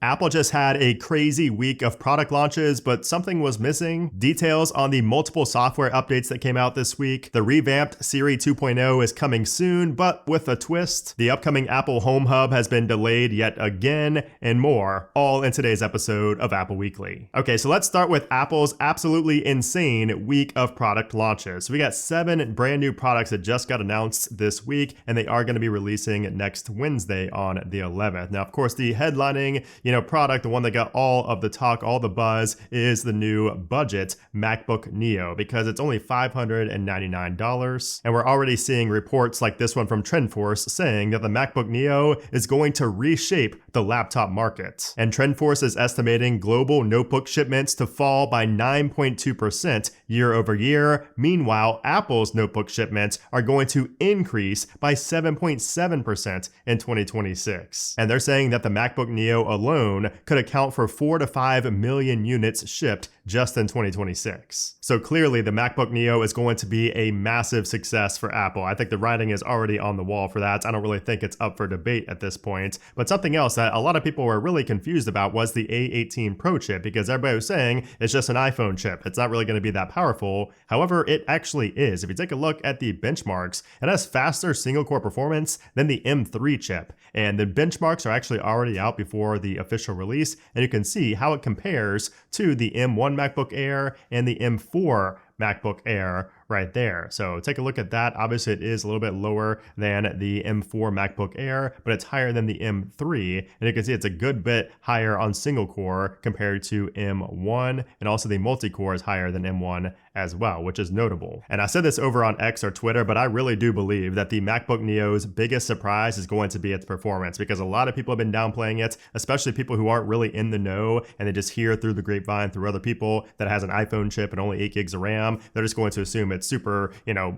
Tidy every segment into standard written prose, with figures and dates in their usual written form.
Apple just had a crazy week of product launches, but something was missing. Details on the multiple software updates that came out this week. The revamped Siri 2.0 is coming soon, but with a twist. The upcoming Apple Home Hub has been delayed yet again, and more, all in today's episode of Apple Weekly. Okay, so let's start with Apple's absolutely insane week of product launches. So we got 7 brand new products that just got announced this week, and they are going to be releasing next Wednesday on the 11th. Now, of course, the headlining, product, the one that got all of the talk, all the buzz, is the new budget MacBook Neo, because it's only $599. And we're already seeing reports like this one from TrendForce saying that the MacBook Neo is going to reshape the laptop market. And TrendForce is estimating global notebook shipments to fall by 9.2% year over year. Meanwhile, Apple's notebook shipments are going to increase by 7.7% in 2026. And they're saying that the MacBook Neo alone could account for 4 to 5 million units shipped just in 2026. So clearly the MacBook Neo is going to be a massive success for Apple. I think the writing is already on the wall for that. I don't really think it's up for debate at this point. But something else that a lot of people were really confused about was the A18 Pro chip, because everybody was saying it's just an iPhone chip. It's not really going to be that powerful. However, it actually is. If you take a look at the benchmarks, it has faster single core performance than the M3 chip. And the benchmarks are actually already out before the official release, and you can see how it compares to the M1 MacBook Air and the M4 MacBook Air right there. So take a look at that. Obviously, it is a little bit lower than the M4 MacBook Air, but it's higher than the M3. And you can see it's a good bit higher on single core compared to M1. And also the multi-core is higher than M1 as well, which is notable. And I said this over on X or Twitter, but I really do believe that the MacBook Neo's biggest surprise is going to be its performance, because a lot of people have been downplaying it, especially people who aren't really in the know and they just hear through the grapevine through other people that it has an iPhone chip and only 8 gigs of RAM. They're just going to assume it's super,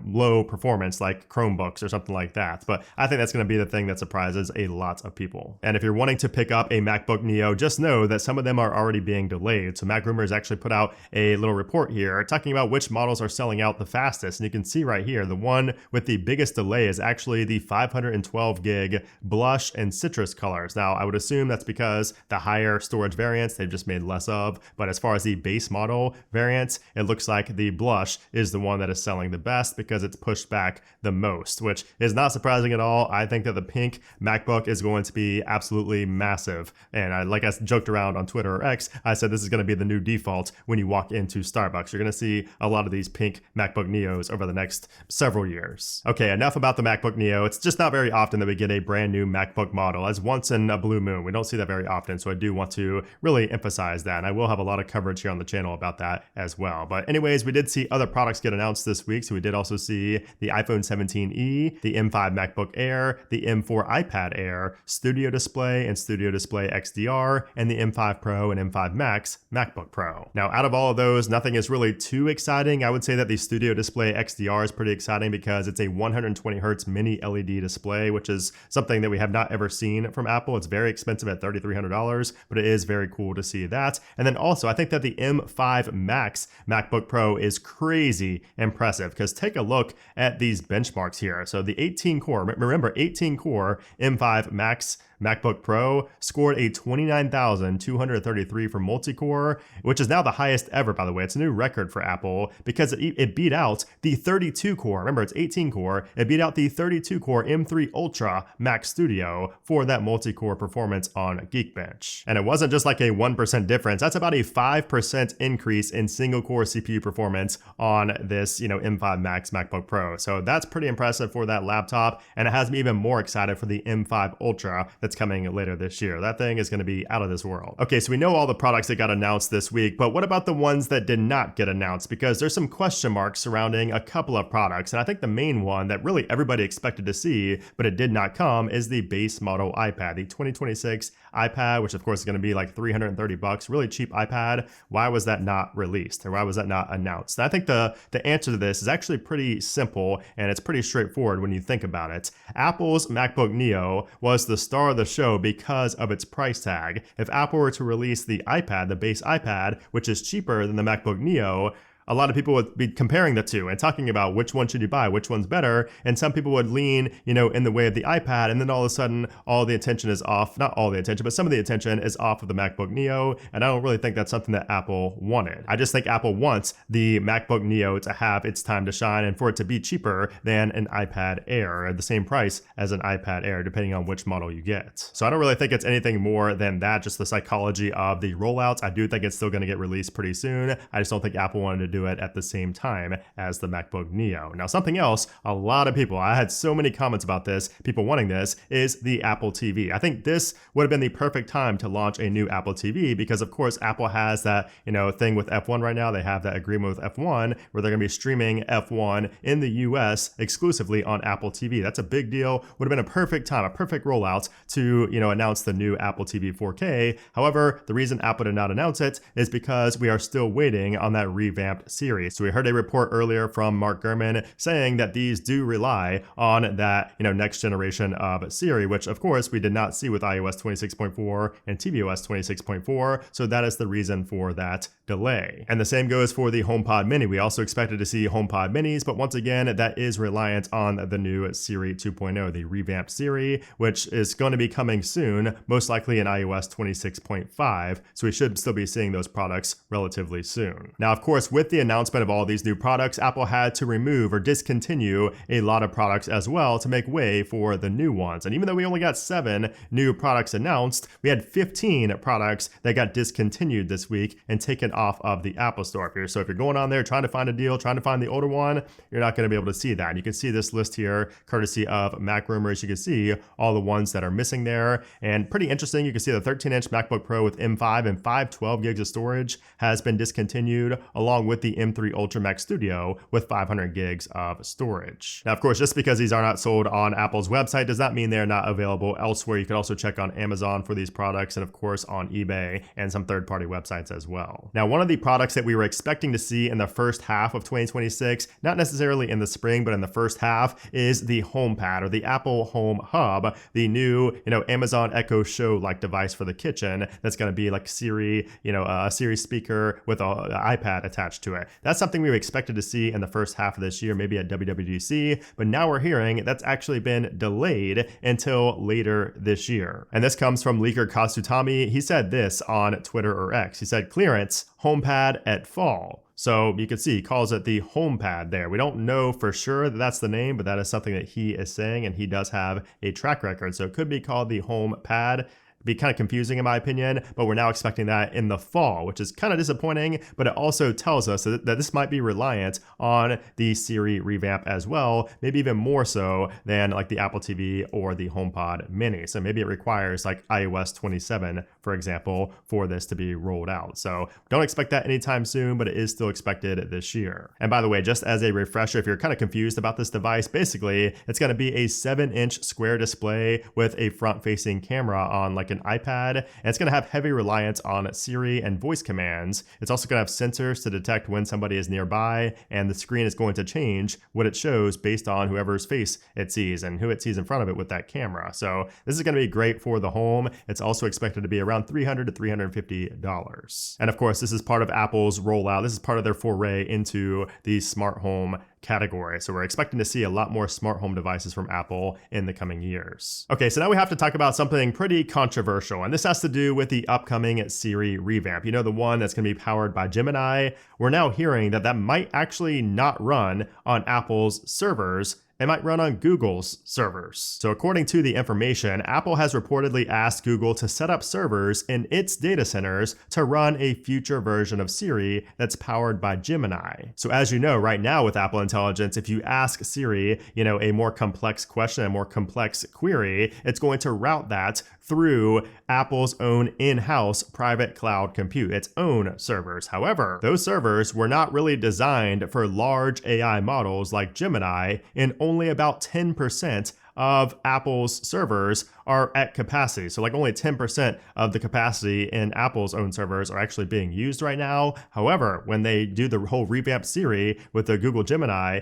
low performance like Chromebooks or something like that. But I think that's going to be the thing that surprises a lot of people. And if you're wanting to pick up a MacBook Neo, just know that some of them are already being delayed. So MacRumors actually put out a little report here talking about which models are selling out the fastest. And you can see right here, the one with the biggest delay is actually the 512 gig blush and citrus colors. Now, I would assume that's because the higher storage variants they've just made less of. But as far as the base model variants, it looks like the blush is the one that is selling the best because it's pushed back the most, which is not surprising at all. I think that the pink MacBook is going to be absolutely massive. And like I joked around on Twitter or X, I said this is going to be the new default when you walk into Starbucks. You're going to see a lot of these pink MacBook Neos over the next several years. Okay, enough about the MacBook Neo. It's just not very often that we get a brand new MacBook model. As once in a blue moon. We don't see that very often, so I do want to really emphasize that. And I will have a lot of coverage here on the channel about that as well. But anyways, we did see other products get announced this week. So we did also see the iPhone 17e, the M5 MacBook Air, the M4 iPad Air, Studio Display and Studio Display XDR, and the M5 Pro and M5 Max MacBook Pro. Now, out of all of those, nothing is really too exciting. I would say that the Studio Display XDR is pretty exciting because it's a 120 Hertz mini LED display, which is something that we have not ever seen from Apple. It's very expensive at $3,300, but it is very cool to see that. And then also, I think that the M5 Max MacBook Pro is crazy impressive, because take a look at these benchmarks here. So the 18 core, remember 18 core M5 Max MacBook Pro scored a 29,233 for multi-core, which is now the highest ever, by the way. It's a new record for Apple because it beat out the 32 core. Remember, it's 18 core. It beat out the 32 core M3 Ultra Mac Studio for that multi-core performance on Geekbench. And it wasn't just like a 1% difference. That's about a 5% increase in single core CPU performance on this, M5 Max MacBook Pro. So that's pretty impressive for that laptop. And it has me even more excited for the M5 Ultra that's coming later this year. That thing is going to be out of this world. Okay, so we know all the products that got announced this week, but what about the ones that did not get announced? Because there's some question marks surrounding a couple of products. And I think the main one that really everybody expected to see, but it did not come, is the base model iPad, the 2026 iPad, which of course is going to be like $330, really cheap iPad. Why was that not released, or why was that not announced? And I think the answer to this is actually pretty simple, and it's pretty straightforward when you think about it. Apple's MacBook Neo was the star of the show because of its price tag. If Apple were to release the iPad, the base iPad, which is cheaper than the MacBook Neo, a lot of people would be comparing the two and talking about which one should you buy, which one's better. And some people would lean, in the way of the iPad. And then all of a sudden, all the attention is off. Not all the attention, but some of the attention is off of the MacBook Neo. And I don't really think that's something that Apple wanted. I just think Apple wants the MacBook Neo to have its time to shine and for it to be cheaper than an iPad Air at the same price as an iPad Air, depending on which model you get. So I don't really think it's anything more than that, just the psychology of the rollouts. I do think it's still going to get released pretty soon. I just don't think Apple wanted to do it at the same time as the MacBook Neo. Now, something else, a lot of people, I had so many comments about this, people wanting this, is the Apple TV. I think this would have been the perfect time to launch a new Apple TV because, of course, Apple has that, thing with F1 right now. They have that agreement with F1 where they're going to be streaming F1 in the US exclusively on Apple TV. That's a big deal. Would have been a perfect time, a perfect rollout to, announce the new Apple TV 4K. However, the reason Apple did not announce it is because we are still waiting on that revamped Siri. So we heard a report earlier from Mark Gurman saying that these do rely on that, next generation of Siri, which of course we did not see with iOS 26.4 and tvOS 26.4. So that is the reason for that delay. And the same goes for the HomePod Mini. We also expected to see HomePod Minis, but once again, that is reliant on the new Siri 2.0, the revamped Siri, which is going to be coming soon, most likely in iOS 26.5. So we should still be seeing those products relatively soon. Now, of course, with the announcement of all these new products, Apple had to remove or discontinue a lot of products as well to make way for the new ones. And even though we only got 7 new products announced, we had 15 products that got discontinued this week and taken off of the Apple Store. So if you're going on there trying to find a deal, trying to find the older one, you're not going to be able to see that. And you can see this list here, courtesy of Mac Rumors. You can see all the ones that are missing there. And pretty interesting, you can see the 13-inch MacBook Pro with M5 and 512 gigs of storage has been discontinued, along with the M3 Ultra Max Studio with 500 gigs of storage. Now, of course, just because these are not sold on Apple's website does not mean they're not available elsewhere. You can also check on Amazon for these products and, of course, on eBay and some third-party websites as well. Now, one of the products that we were expecting to see in the first half of 2026, not necessarily in the spring, but in the first half, is the HomePad or the Apple Home Hub, the new, Amazon Echo Show-like device for the kitchen that's going to be like Siri, a Siri speaker with an iPad attached to it. That's something we expected to see in the first half of this year, maybe at WWDC, but now we're hearing that's actually been delayed until later this year. And this comes from leaker Kasutami. He said this on Twitter or X. He said, "Clearance, HomePad at fall." So you can see he calls it the HomePad there. We don't know for sure that that's the name, but that is something that he is saying, and he does have a track record. So it could be called the HomePad. Be kind of confusing in my opinion, but we're now expecting that in the fall, which is kind of disappointing, but it also tells us that this might be reliant on the Siri revamp as well, maybe even more so than like the Apple TV or the HomePod Mini. So maybe it requires like iOS 27, for example, for this to be rolled out. So don't expect that anytime soon, but it is still expected this year. And by the way, just as a refresher, if you're kind of confused about this device, basically it's going to be a 7-inch square display with a front-facing camera on like an iPad, and it's going to have heavy reliance on Siri and voice commands. It's also going to have sensors to detect when somebody is nearby, and the screen is going to change what it shows based on whoever's face it sees and who it sees in front of it with that camera. So this is going to be great for the home. It's also expected to be around $300 to $350. And of course, this is part of Apple's rollout. This is part of their foray into the smart home category. So we're expecting to see a lot more smart home devices from Apple in the coming years. Okay, so now we have to talk about something pretty controversial, and this has to do with the upcoming Siri revamp. The one that's going to be powered by Gemini. We're now hearing that might actually not run on Apple's servers. It might run on Google's servers. So according to the information, Apple has reportedly asked Google to set up servers in its data centers to run a future version of Siri that's powered by Gemini. So as you know, right now with Apple Intelligence, if you ask Siri, a more complex question, a more complex query, it's going to route that through Apple's own in-house private cloud compute, its own servers. However, those servers were not really designed for large AI models like Gemini, and only about 10% of Apple's servers are at capacity. So like only 10% of the capacity in Apple's own servers are actually being used right now. However, when they do the whole revamped Siri with the Google Gemini,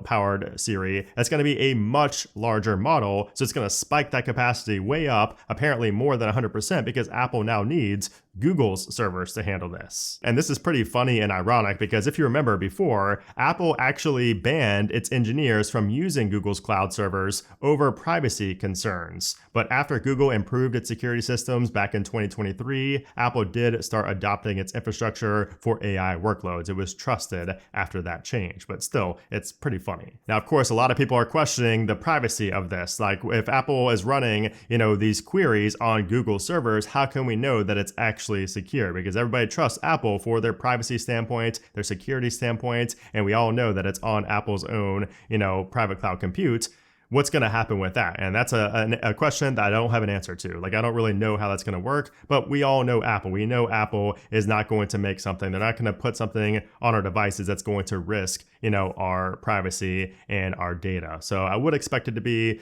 powered Siri, that's going to be a much larger model. So it's going to spike that capacity way up, apparently more than 100%, because Apple now needs Google's servers to handle this. And this is pretty funny and ironic because if you remember before, Apple actually banned its engineers from using Google's cloud servers over privacy concerns. But after Google improved its security systems back in 2023, Apple did start adopting its infrastructure for AI workloads. It was trusted after that change, but still, it's pretty funny. Now, of course, a lot of people are questioning the privacy of this. Like if Apple is running, these queries on Google servers, how can we know that it's actually secure? Because everybody trusts Apple for their privacy standpoint, their security standpoint, and we all know that it's on Apple's own, private cloud compute. What's going to happen with that? And that's a question that I don't have an answer to. Like, I don't really know how that's going to work, but we all know Apple. We know Apple is not going to make something. They're not going to put something on our devices that's going to risk, our privacy and our data. So I would expect it to be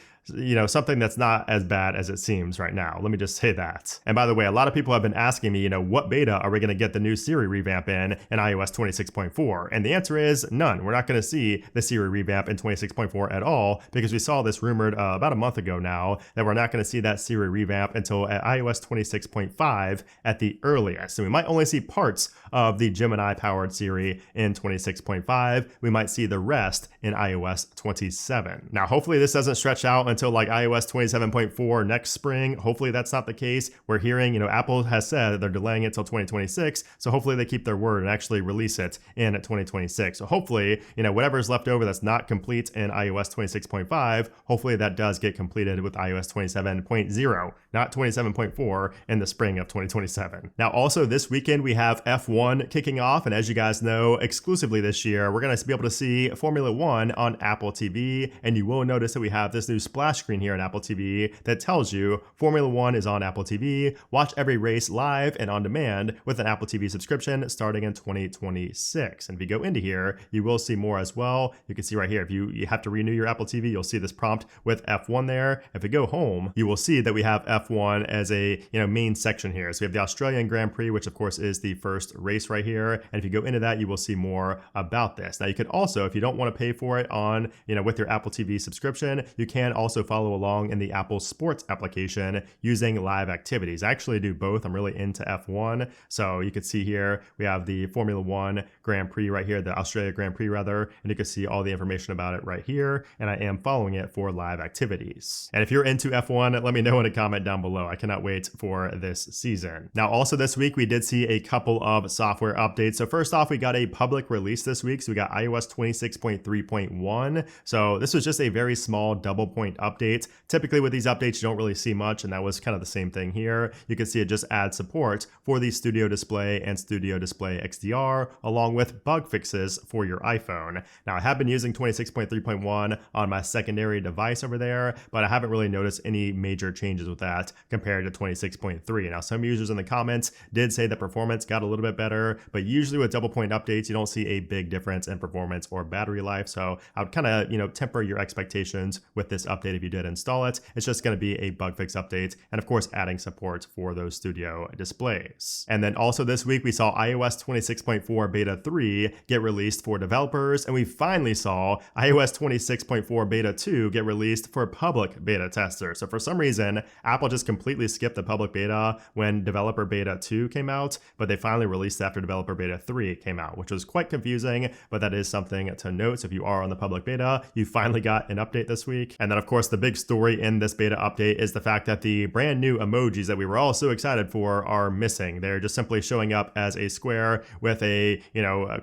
something that's not as bad as it seems right now. Let me just say that. And by the way, a lot of people have been asking me, what beta are we going to get the new Siri revamp in iOS 26.4? And the answer is none. We're not going to see the Siri revamp in 26.4 at all because we saw this rumored about a month ago now that we're not going to see that Siri revamp until at iOS 26.5 at the earliest. So we might only see parts of the Gemini powered Siri in 26.5. We might see the rest in iOS 27. Now, hopefully this doesn't stretch out until like iOS 27.4 next spring. Hopefully that's not the case. We're hearing, Apple has said that they're delaying it till 2026. So hopefully they keep their word and actually release it in 2026. So hopefully, whatever's left over that's not complete in iOS 26.5, hopefully that does get completed with iOS 27.0, not 27.4 in the spring of 2027. Now, also this weekend, we have F1 kicking off. And as you guys know, exclusively this year, we're going to be able to see Formula One on Apple TV. And you will notice that we have this new splash screen here on Apple TV that tells you Formula One is on Apple TV. Watch every race live and on demand with an Apple TV subscription starting in 2026. And if you go into here, you will see more as well. You can see right here, if you have to renew your Apple TV, you'll see this prompt with F1 there. If we go home, you will see that we have F1 as a main section here. So we have the Australian Grand Prix, which of course is the first race right here. And if you go into that, you will see more about this. Now you can also, if you don't want to pay for it on, with your Apple TV subscription, you can also follow along in the Apple Sports application using live activities. I actually do both. I'm really into F1. So you can see here, we have the Formula One Grand Prix right here, the Australia Grand Prix rather, and you can see all the information about it right here. And I am following it for live activities. And if you're into F1, let me know in a comment down below. I cannot wait for this season. Now, also this week, we did see a couple of software updates. So first off, we got a public release this week. So we got iOS 26.3.1. So this was just a very small double point update. Typically with these updates, you don't really see much, and that was kind of the same thing here. You can see it just adds support for the Studio Display and Studio Display XDR, along with bug fixes for your iPhone. Now, I have been using 26.3.1 on my secondary device over there, but I haven't really noticed any major changes with that compared to 26.3. Now, some users in the comments did say the performance got a little bit better, but usually with double point updates, you don't see a big difference in performance or battery life. So I would kind of, temper your expectations with this update if you did install it. It's just going to be a bug fix update, and of course, adding support for those studio displays. And then also this week, we saw iOS 26.4 Beta 3 get released for developers, and we finally saw iOS 26.4 Beta 2 get released for public beta testers. So for some reason, Apple just completely skipped the public beta when Developer Beta 2 came out, but they finally released after Developer Beta 3 came out, which was quite confusing, but that is something to note. So if you are on the public beta, you finally got an update this week. And then of course, the big story in this beta update is the fact that the brand new emojis that we were all so excited for are missing. They're just simply showing up as a square with a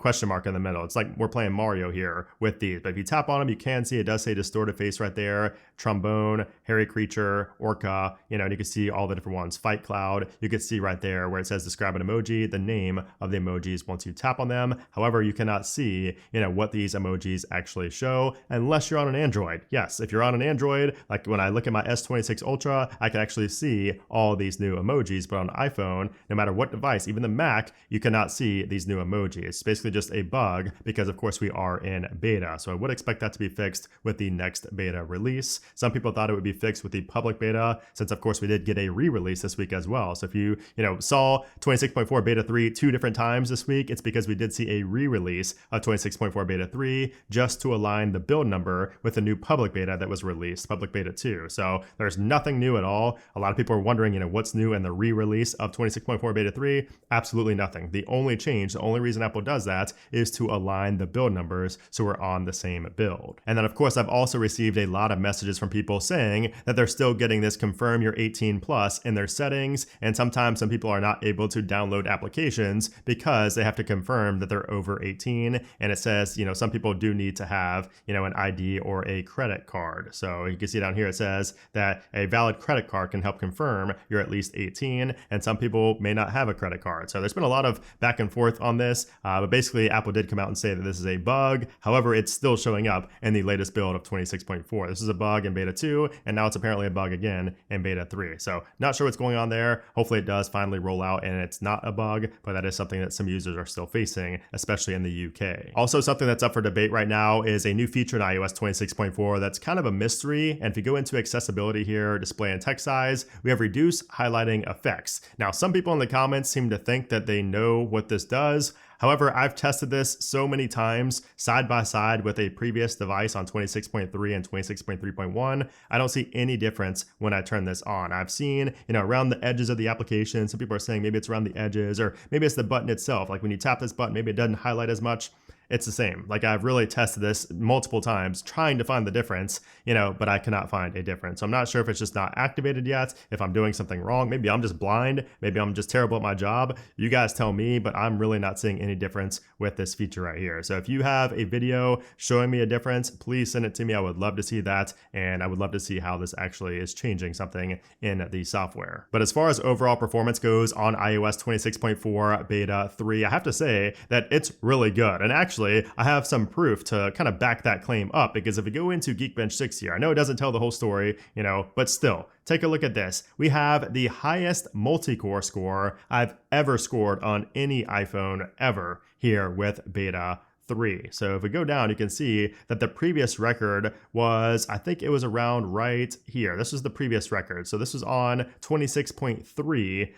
question mark in the middle. It's like we're playing Mario here with these, but if you tap on them, you can see it does say distorted face right there, trombone, hairy creature, orca, and you can see all the different ones. Fight cloud, you can see right there where it says describe an emoji, the name of the emojis once you tap on them. However, you cannot see, what these emojis actually show unless you're on an Android. Yes, if you're on an Android, like when I look at my S26 Ultra, I can actually see all these new emojis, but on iPhone, no matter what device, even the Mac, you cannot see these new emojis. It's basically just a bug because of course we are in beta. So I would expect that to be fixed with the next beta release. Some people thought it would be fixed with the public beta, since of course we did get a re-release this week as well. So if you, saw 26.4 Beta 3 2 different times this week, it's because we did see a re-release of 26.4 Beta 3 just to align the build number with the new public beta that was released released, public beta 2. So there's nothing new at all. A lot of people are wondering, what's new in the re-release of 26.4 beta 3? Absolutely nothing. The only change, the only reason Apple does that is to align the build numbers so we're on the same build. And then of course, I've also received a lot of messages from people saying that they're still getting this confirm you're 18 plus in their settings. And sometimes some people are not able to download applications because they have to confirm that they're over 18. And it says, some people do need to have, an ID or a credit card. So you can see down here, it says that a valid credit card can help confirm you're at least 18. And some people may not have a credit card. So there's been a lot of back and forth on this. But basically, Apple did come out and say that this is a bug. However, it's still showing up in the latest build of 26.4. This is a bug in beta 2, and now it's apparently a bug again in beta 3. So not sure what's going on there. Hopefully it does finally roll out and it's not a bug, but that is something that some users are still facing, especially in the UK. Also, something that's up for debate right now is a new feature in iOS 26.4 that's kind of a mystery. And if you go into accessibility here, display and text size, we have reduce highlighting effects. Now, some people in the comments seem to think that they know what this does. However, I've tested this so many times side by side with a previous device on 26.3 and 26.3.1. I don't see any difference when I turn this on. I've seen, around the edges of the application, some people are saying maybe it's around the edges, or maybe it's the button itself. Like when you tap this button, maybe it doesn't highlight as much. It's the same. Like I've really tested this multiple times trying to find the difference, but I cannot find a difference. So I'm not sure if it's just not activated yet, if I'm doing something wrong. Maybe I'm just blind. Maybe I'm just terrible at my job. You guys tell me, but I'm really not seeing any difference with this feature right here. So if you have a video showing me a difference, please send it to me. I would love to see that. And I would love to see how this actually is changing something in the software. But as far as overall performance goes on iOS 26.4 beta 3, I have to say that it's really good. And actually, I have some proof to kind of back that claim up, because if we go into Geekbench 6 here, I know it doesn't tell the whole story, but still, take a look at this. We have the highest multi-core score I've ever scored on any iPhone ever here with beta 3. So if we go down, you can see that the previous record was, I think it was around right here. This was the previous record. So this was on 26.3.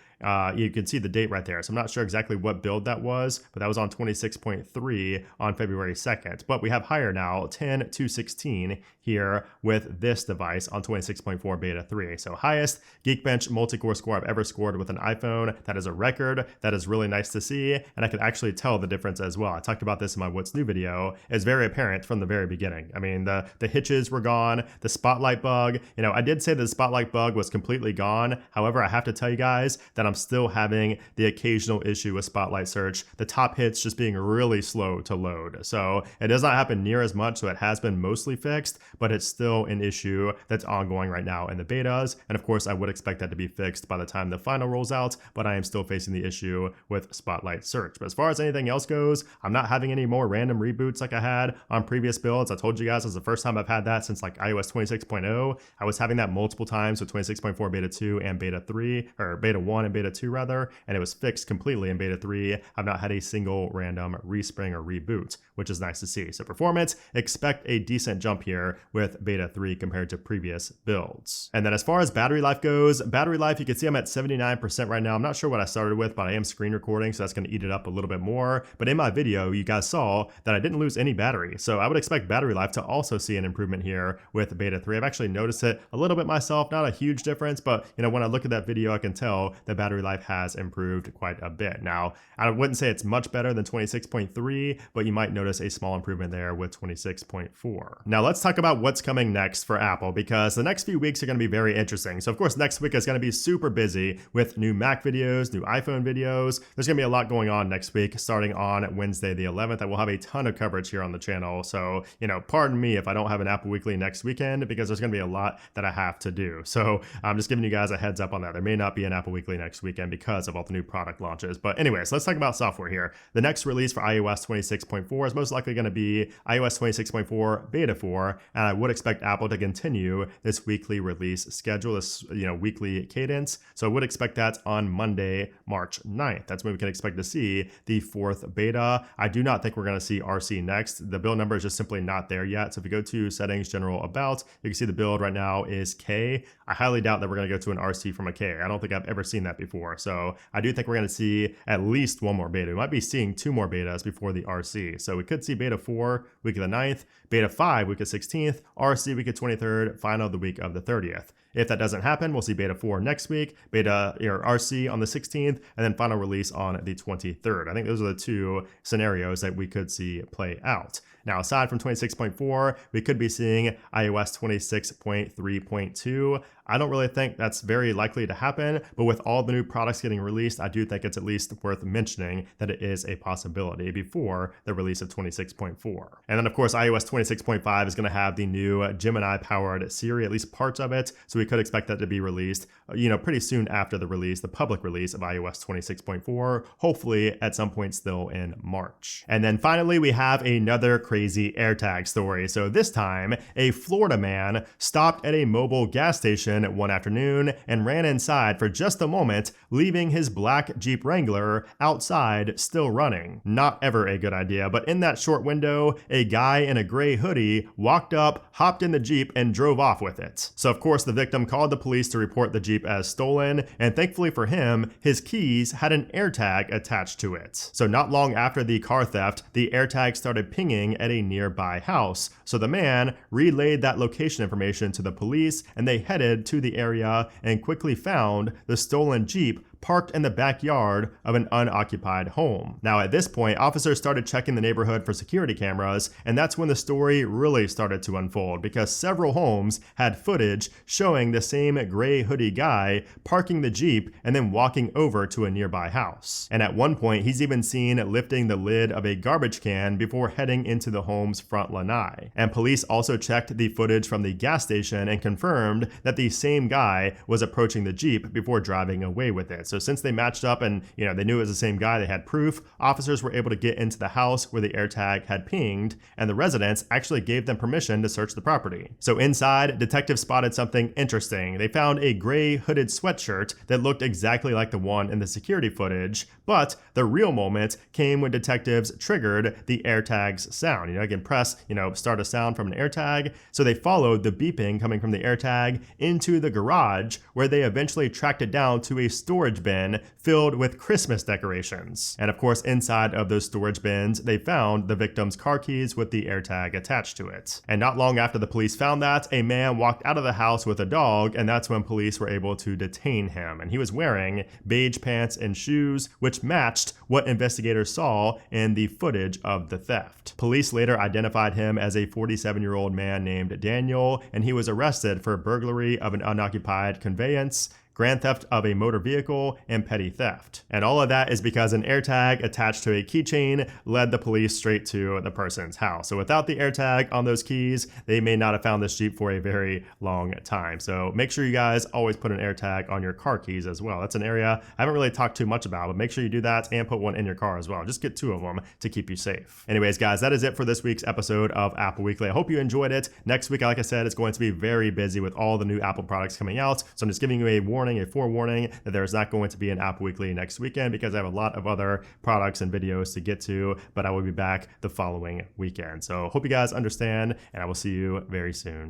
You can see the date right there. So I'm not sure exactly what build that was, but that was on 26.3 on February 2nd. But we have higher now, 10.216 here with this device on 26.4 beta 3. So highest Geekbench multi-core score I've ever scored with an iPhone. That is a record. That is really nice to see. And I can actually tell the difference as well. I talked about this in my What's New video. It's very apparent from the very beginning. I mean, the hitches were gone, the spotlight bug. I did say that the spotlight bug was completely gone. However, I have to tell you guys that I'm still having the occasional issue with spotlight search, the top hits just being really slow to load. So it does not happen near as much, so it has been mostly fixed, but it's still an issue that's ongoing right now in the betas. And of course, I would expect that to be fixed by the time the final rolls out, but I am still facing the issue with spotlight search. But as far as anything else goes, I'm not having any more random reboots like I had on previous builds. I told you guys it's the first time I've had that since like iOS 26.0. I was having that multiple times with 26.4 beta 2 and beta 3, or beta 1 and beta 2 rather, and it was fixed completely in beta 3. I've not had a single random respring or reboot, which is nice to see. So performance, expect a decent jump here with beta 3 compared to previous builds. And then as far as battery life goes, battery life, you can see I'm at 79% right now. I'm not sure what I started with, but I am screen recording, so that's going to eat it up a little bit more. But in my video, you guys saw that I didn't lose any battery. So I would expect battery life to also see an improvement here with beta 3. I've actually noticed it a little bit myself, not a huge difference, but when I look at that video, I can tell that battery life has improved quite a bit. Now, I wouldn't say it's much better than 26.3, but you might notice a small improvement there with 26.4. Now let's talk about what's coming next for Apple, because the next few weeks are going to be very interesting. So of course, next week is going to be super busy with new Mac videos, new iPhone videos. There's going to be a lot going on next week, starting on Wednesday the 11th. I will have a ton of coverage here on the channel. So, pardon me if I don't have an Apple Weekly next weekend, because there's going to be a lot that I have to do. So I'm just giving you guys a heads up on that. There may not be an Apple Weekly next weekend because of all the new product launches. But anyways, let's talk about software here. The next release for iOS 26.4 is most likely going to be iOS 26.4 beta 4. And I would expect Apple to continue this weekly release schedule, this weekly cadence. So I would expect that on Monday, March 9th. That's when we can expect to see the 4th beta. I do not think we're going to see RC next. The build number is just simply not there yet. So if you go to settings, general, about, you can see the build right now is K. I highly doubt that we're going to go to an RC from a K. I don't think I've ever seen that before. So I do think we're going to see at least one more beta. We might be seeing 2 more betas before the RC. So we could see beta 4 week of the 9th, beta 5 week of 16th, RC week of 23rd, final the week of the 30th. If that doesn't happen, we'll see beta 4 next week, beta or RC on the 16th, and then final release on the 23rd. I think those are the 2 scenarios that we could see play out. Now, aside from 26.4, we could be seeing iOS 26.3.2. I don't really think that's very likely to happen, but with all the new products getting released, I do think it's at least worth mentioning that it is a possibility before the release of 26.4. And then, of course, iOS 26.5 is going to have the new Gemini-powered Siri, at least parts of it, so we could expect that to be released, pretty soon after the release, the public release of iOS 26.4, hopefully at some point still in March. And then finally, we have another crazy AirTag story. So this time, a Florida man stopped at a mobile gas station one afternoon and ran inside for just a moment, leaving his black Jeep Wrangler outside still running. Not ever a good idea, but in that short window, a guy in a gray hoodie walked up, hopped in the Jeep, and drove off with it. So of course the victim called the police to report the Jeep as stolen, and thankfully for him, his keys had an AirTag attached to it. So not long after the car theft, the AirTag started pinging at a nearby house. So the man relayed that location information to the police, and they headed to the area and quickly found the stolen Jeep parked in the backyard of an unoccupied home. Now at this point, officers started checking the neighborhood for security cameras, and that's when the story really started to unfold, because several homes had footage showing the same gray hoodie guy parking the Jeep and then walking over to a nearby house. And at one point, he's even seen lifting the lid of a garbage can before heading into the home's front lanai. And police also checked the footage from the gas station and confirmed that the same guy was approaching the Jeep before driving away with it. So since they matched up and they knew it was the same guy, they had proof, officers were able to get into the house where the AirTag had pinged, and the residents actually gave them permission to search the property. So inside, detectives spotted something interesting. They found a gray hooded sweatshirt that looked exactly like the one in the security footage, but the real moment came when detectives triggered the AirTag's sound. I can press, start a sound from an AirTag. So they followed the beeping coming from the AirTag into the garage, where they eventually tracked it down to a storage bin filled with Christmas decorations. And of course, inside of those storage bins, they found the victim's car keys with the AirTag attached to it. And not long after the police found that, a man walked out of the house with a dog, and that's when police were able to detain him. And he was wearing beige pants and shoes, which matched what investigators saw in the footage of the theft. Police later identified him as a 47-year-old man named Daniel, and he was arrested for burglary of an unoccupied conveyance, grand theft of a motor vehicle, and petty theft. And all of that is because an AirTag attached to a keychain led the police straight to the person's house. So without the AirTag on those keys, they may not have found this Jeep for a very long time. So make sure you guys always put an AirTag on your car keys as well. That's an area I haven't really talked too much about, but make sure you do that and put one in your car as well. Just get 2 of them to keep you safe. Anyways, guys, that is it for this week's episode of Apple Weekly. I hope you enjoyed it. Next week, like I said, it's going to be very busy with all the new Apple products coming out. So I'm just giving you a forewarning that there's not going to be an Apple Weekly next weekend because I have a lot of other products and videos to get to, but I will be back the following weekend. So hope you guys understand, and I will see you very soon.